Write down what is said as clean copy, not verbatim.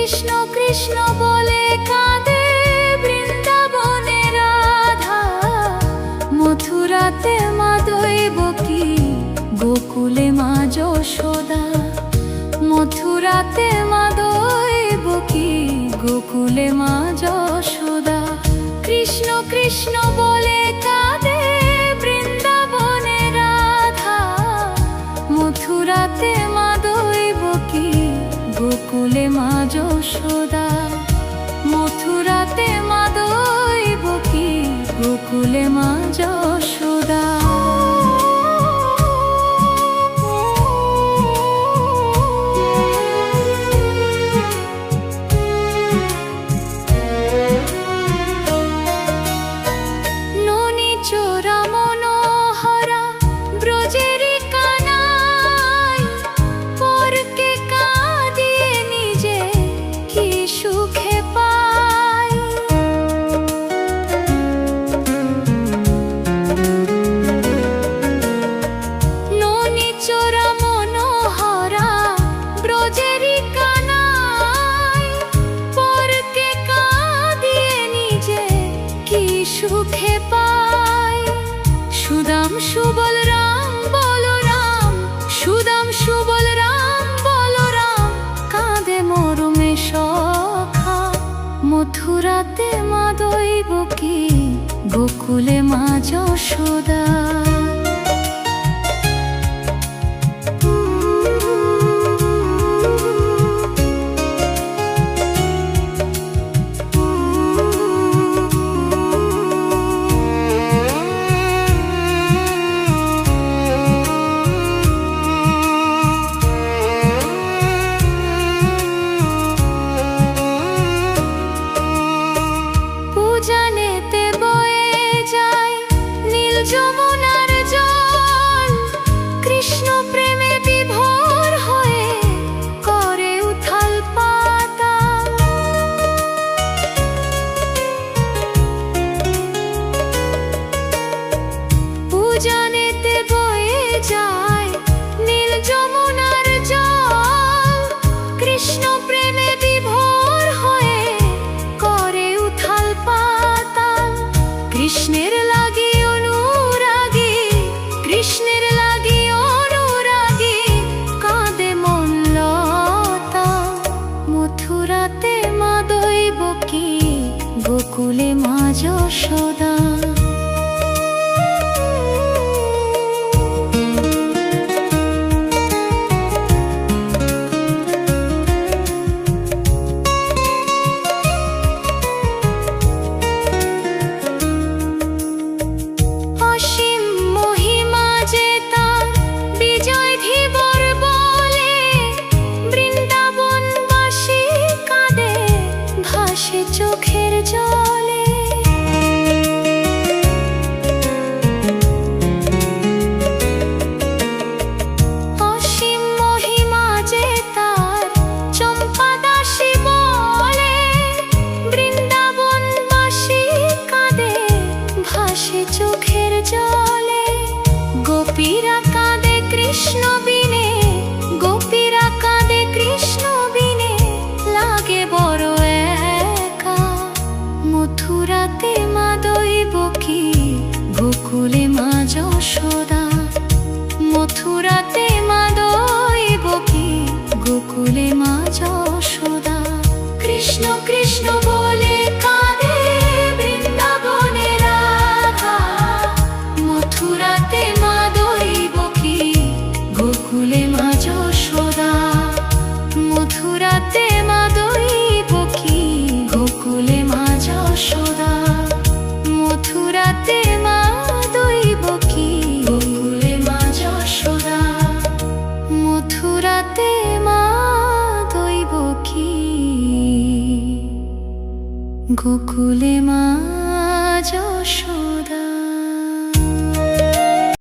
কৃষ্ণ কৃষ্ণ বলে কাঁদে বৃন্দাবনে রাধা, মথুরাতে মা দৈবকী, গোকুলে মা যশোদা। মথুরাতে মা দৈবকী, গোকুলে মা যশোদা। কৃষ্ণ কৃষ্ণ বলে কাঁদে বৃন্দাবনে রাধা, মথুরাতে মা দৈবকী, গোকুলে মা যশোদা। মথুরাতে মা দৈবকী, গোকুলে মা যশোদা। সুখে পাই সুদাম সুবল রাম বলরাম, সুদাম সুবল রাম বলরাম, কাঁদে মরমে সখা। মথুরাতে মা দৈবকী, গোকুলে মা যশোদা। যমুনার জল কৃষ্ণ প্রেমে বিভোর হয়ে করে উথাল পাতাল। পূজানেতে বয়ে যায় নীল যমুনার জল, কৃষ্ণ প্রেমে বিভোর হয়ে করে উথাল পাতাল। কৃষ্ণের লাগি কৃষ্ণের লাগি অনুরাগী, কাঁদে মন লতা। মথুরাতে মা দৈবকী, গোকুলে মা যশোদা। চোখের জলে অসীম মহিমা যে তার, চম্পা দাসী বলে বৃন্দাবনবাসী কাঁদে ভাসে চোখের জলে। গোপীরা কাঁদে কৃষ্ণ বিনে, গোপীরা কাঁদে কৃষ্ণ বিনে, লাগে বড় মথুরাতে মা দৈবকী, গোকুলে মা যশোদা। মথুরাতে মা দৈবকী, গোকুলে মা যশোদা। কৃষ্ণ কৃষ্ণ বলে কাঁদে বৃন্দাবনে রাধা, মথুরাতে মা দৈবকী, গোকুলে মা যশোদা। মথুরাতে মা দৈবকী, গোকুলে মা যশোদা। মথুরাতে মা দৈবকী, গোকুলে মা যশোদা। মথুরাতে মা দৈবকী, গোকুলে মা